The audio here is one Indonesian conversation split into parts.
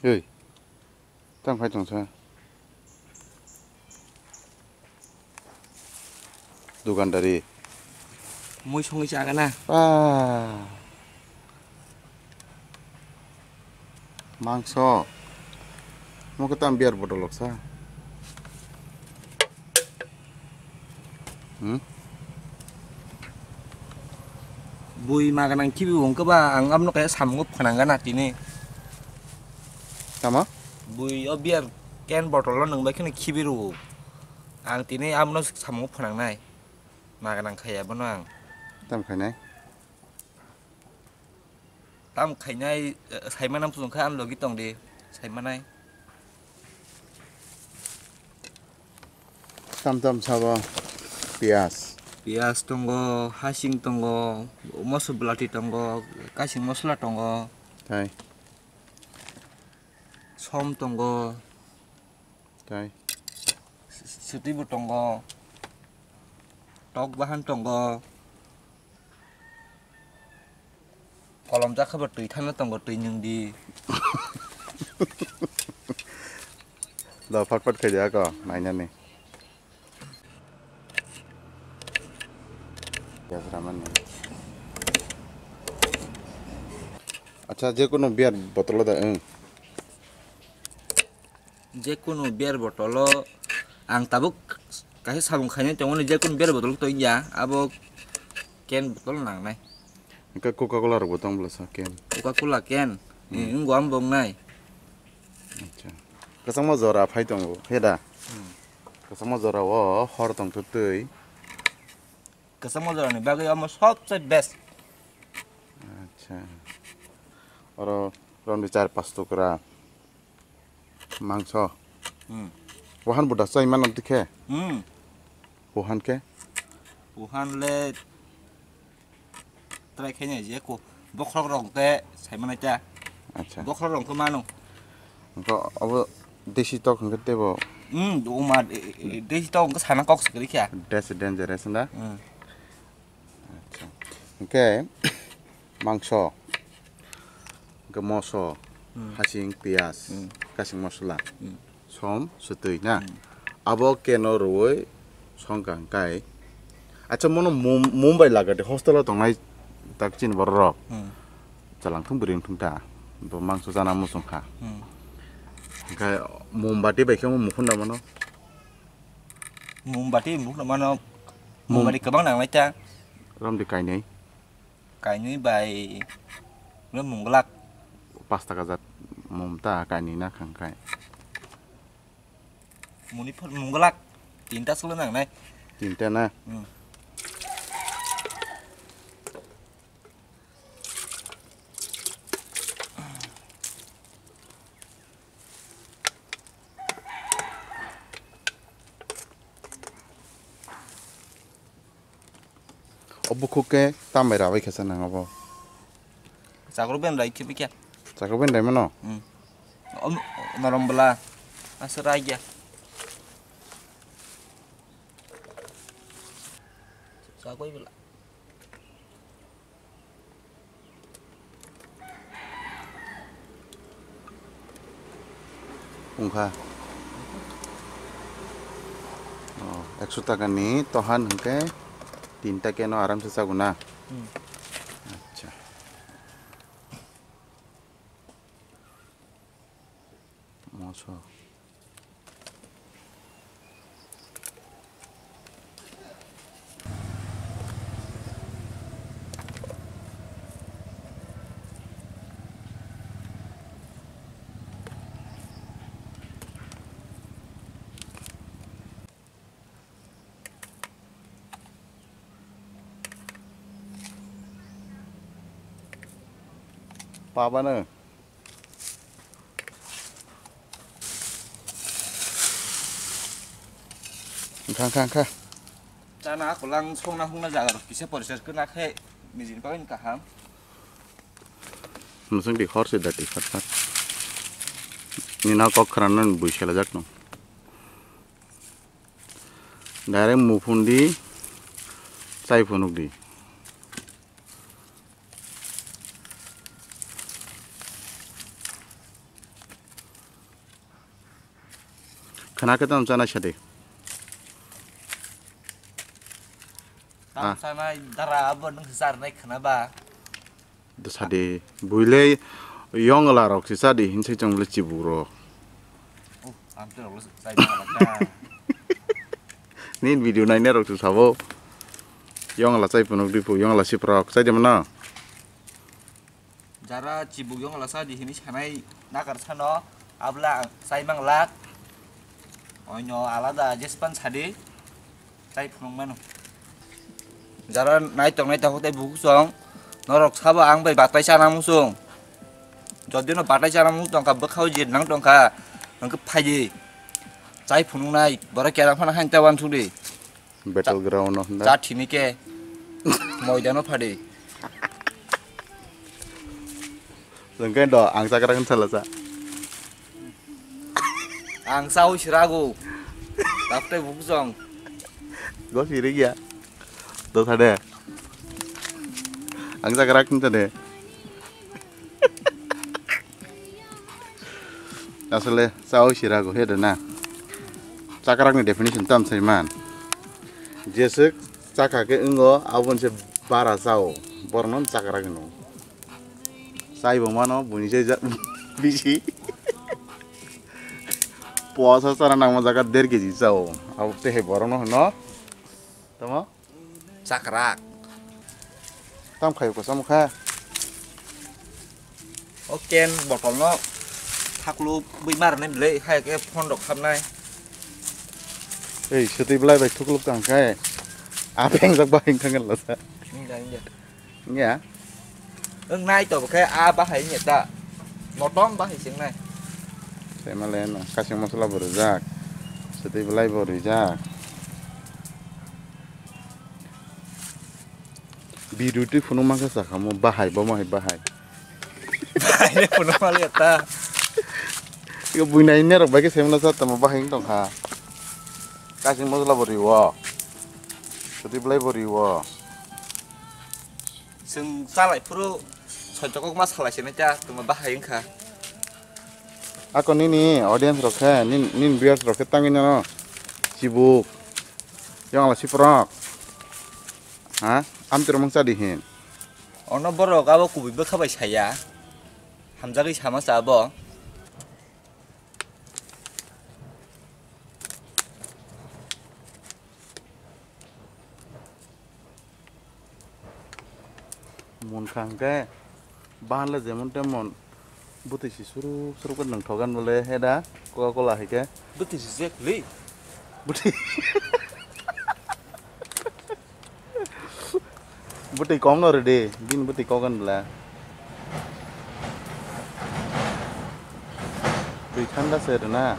Ơi, tăng phải chẳng sao? Dugan dari. Muy songi cha kana. Mangso. Mau kita biar bodoh loksa. Bui makanang kibi wong ka ba ang amno kaya samgup kanang kana tini. Sama? Bui o biar ken botol lo nang ba kene kibi ru. Ang tini amno samgup kanang nai. Makanang kaya bano ang. Tam khai này. Tam khai nai sai manam pusung ka am lo gitong di. Sai manai. Tam sawa. Pias. Pias tonggo, hasing tonggo, mosu belati tonggo, kasing mosla tonggo, Thai. som tonggo, Thai. setibu tonggo, tok bahan tonggo, kolom jaka bertui thana tonggo tui nyung di. Lo phát khai dia ko, nanya nih. Ya seraman nih. Acha je kono biar botol da Jekunu biar botolo, ang tabuk kasih sabung khanya tongo jekunu biar botol to ya, abo ken botol nang nai. Ka Coca-Cola ro botong bla saken. Coca-Cola ken, nggo ambong nai. Acha. Kasama zora phai tongo, heda. Kasama zora wo hor tong tu tui. Kesama ni bagai amo सबसे best. अच्छा और राउंड 4-5 टुकड़ा मांस वहान बुढ़ा सो इमान दिखे वहान के Wuhan le trai kayaknya aja ku bokrok rong te saya mana aja अच्छा bokrok rong kemana उनको अब देसी तो खंगे ते वो rumah desi tau ke sana kok sekali ya डेस डेंजरस ना अच्छा ओके मांस के मसो हासिंग पियास कासिंग मसला सम सुतुई ना अब केनो रोय संगां काय अच्छा मनो मुंबई लागते हॉस्टल दंनाय दाकचिन बरर जालांथुं बोरिं थुंता ब मांस जाना मुसुंखा ओमफ्राय मुंबाति बायखेव मुखुन नामानो mumbati muk mana mumbati kebang nang laca रमदि कायनै kaini bai lu munggelak 5 टाका जात मुमता कायनै ना खांखाय muni pun munggelak tinta sulu nang nai तिनटा ना अब खुके तामै राबाय खेसा नाङाबो sakuru ben rai kipi kya जाखौ बेन्दाय मनो om norom bela asar aja sakoi bela उंखा 100 टाका नि तहान हंके 3 टाका नो आराम से जागुना अच्छा मसो पाबानो खां Cana aku langsung nahung na jagar kisah proses kena ke mijin pakai kaham नोंसों दि हरसे दाति फट फट निना कक खरानन बुइसेला जाकनो डाइरेक्ट मुफुंदी साइफुनुकदी Kena kita sana sih deh. Tam sana dara abo nang sar nai kenapa? Sadi buile yong la rok si sadi hinse jong le ciburo. Hampir lo saya malah. Nin video nai ne rok tu sabo. Yong la sai punuk dipu yong la si prok sai mana? Jara cibuk yong lasa di sini sanai nakar sano abla saya manglak. Onyo alada jespan sadi. Saya punung mano. Jara naik tong teh buku song. Norok sabo ang bay batai sana musung. Jadi no batai sana musung ka bekau jin nang tong ka nang ke paji. Saya punung naik bara kira pana han tawan sudi. Battleground no. Cat ini ke moidano pade. Sengkai do angsa kerang salasa. Ang sau sirago. Tapte buku song. Go siri ya. Do sade. Angsa kerang tade. Asale sau sirago heda na. Sakarang ni definition tam sai man. Jesek sakake engo abon se bara sau. Bornon sakarang no. Sai bomano buni se bisi. Puasa sana nang mazakat 1.5 kg sau. Au teh borno no. Tama? Sakrak. Tam khayu ko samukha. Oken botol no thaklu bimar nem le hai ke phone dok kham nai. Ei, seti belai bai thukluk tang kai. Apeng sak bai kangen la sa. Ni da ni. Nya. Nai to ke a ba hai ni ta. Motong ba hai sing nai. Saya malen kasih masalah berujak. Seti belai berujak. Biru tu phunu mangka sa kamu bahai ba mai bahai. Ini pun malah ta. Iku buina ini rok bagi saya menasa tama bahai tong ha. Kasih masalah beriwa. Seti belai beriwa. Sing salai puru sojok mas salai sini cha tuma bahai kha. Ako nini audience rok ha, nin viewers rok tangin no. Sibuk. Yang la siprok. Ha? Am termang sadihin. Ono boro gabo kubi bekhabai saya. Hamzagi sama sabo. Mun khangke bahan la jemon temon buti si suruh kan nang thogan boleh heda Coca-Cola hike Betul sih li. buti buti kom no rede bin buti kogan bela tuh thanda se na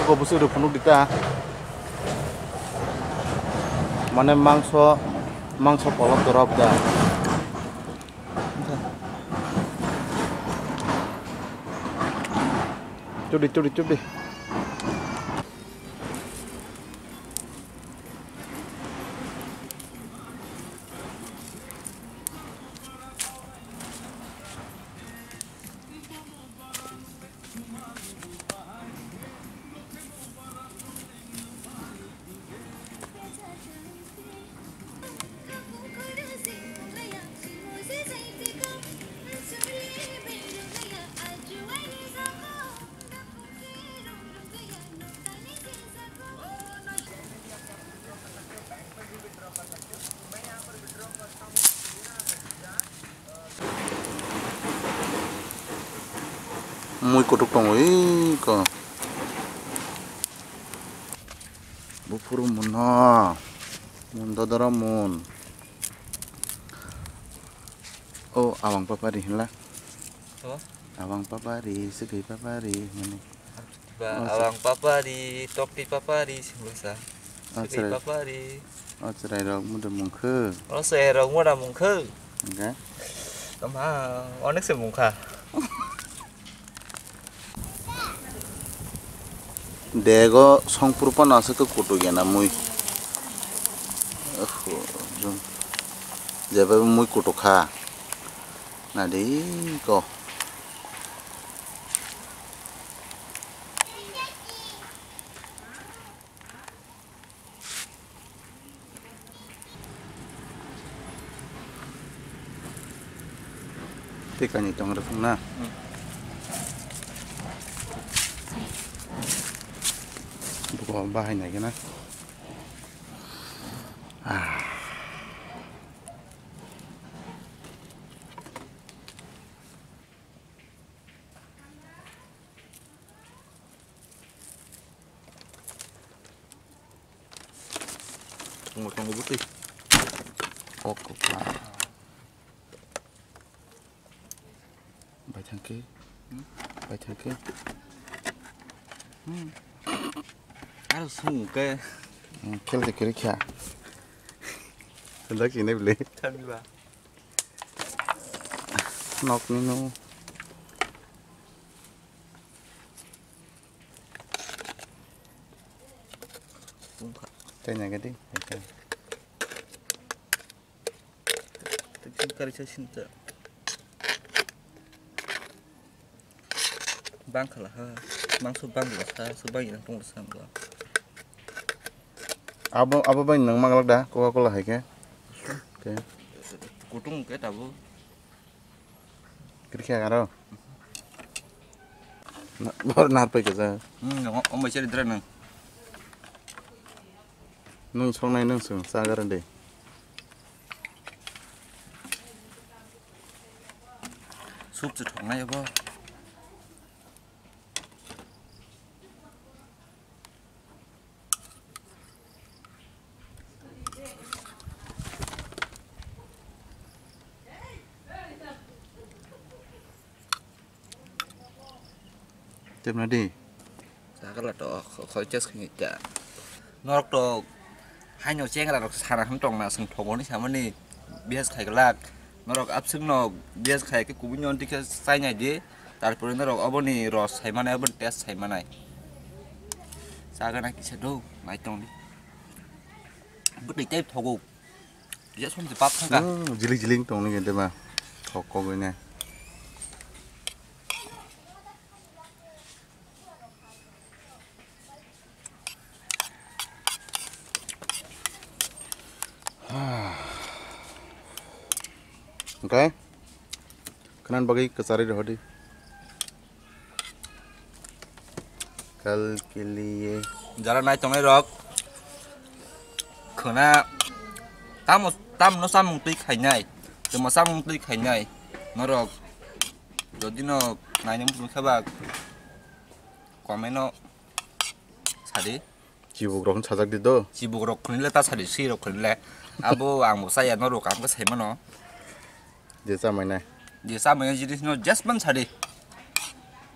ko busu do phunu dita মানে মাংস পলক দরব দা চুপি Muy kutuk tong ko bupuru munna mun dodara mun oh awang papari lah Apa? awang papari segai papari mana Awang papari, topi papari semasa. Sepi cerai papari. cerai rok muda mungke Ono serong mo da mungke. enggak Tama onek se mungka. Dego songpurpa nasa ke kutu gena mui jom jaba mui kutu kha na dei ko tikani tong rung na buko bahay na gina tunggu putih. Oke, baca ke, Harus sungke. kel de kiri kya, hendak ini beli, Kan ba. nok ni no, tanya gede, Tekin kari cinta. Bang kalah ha. Mang subang lah ha, subang yang tunggu sama. apa bain nang mangalak dah, Coca-Cola hai ke, oke, Kutung ke tabu. kiri kya karo, baru narpai ke sa, Om baca di dren. nung song nai nung sung, sagaran deh. Sup từ thằng này apa? Tiếp nó đi. Saya kan lah toh, kau just kini ja. Norok toh, hanya ceng lah sarang hentong na seng thong ni sama ni bias khai kelak. Norok abseng no bias khai ke kubunyon tiga saya je. Tarpore norok abo ni ros hai mana abo tes hai mana. Saya kan nak kisah do, mai tong ni. Budi tep thogu. Dia som sebab kan? Jiling tong ni gitu mah. Kok ini. Okay. Kanan bagi kesari dah कल के लिए Jalan naik tong rok. Karena tam nó samung tui khai nhai. Cuma samung tui khai nhai. Nó rok. Jadi no naik yang pun khabak. Komen no sadi. 지복 럼 찾아 디도 Sibuk rok kunile ta sadi si rok kunile. Abo ang mo saya no rok ang kasih mana. जैसा मैंने Dia sama yang jadi no just man sadi.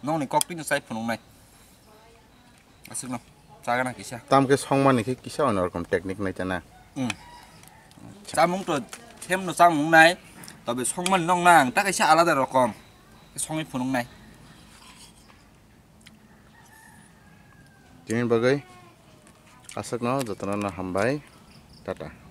Nong ni kok pin sai punung nai. Asik no. Saya nak kisah. ताम के सॉन्ग माने के किसा और कम टेक्निक नहीं चना samung to thêm no samung nai. Tapi songman nong nang tak kisah alada rokom. Songi punung nai. जिन बगै आसक न जतना न हमबाय टाटा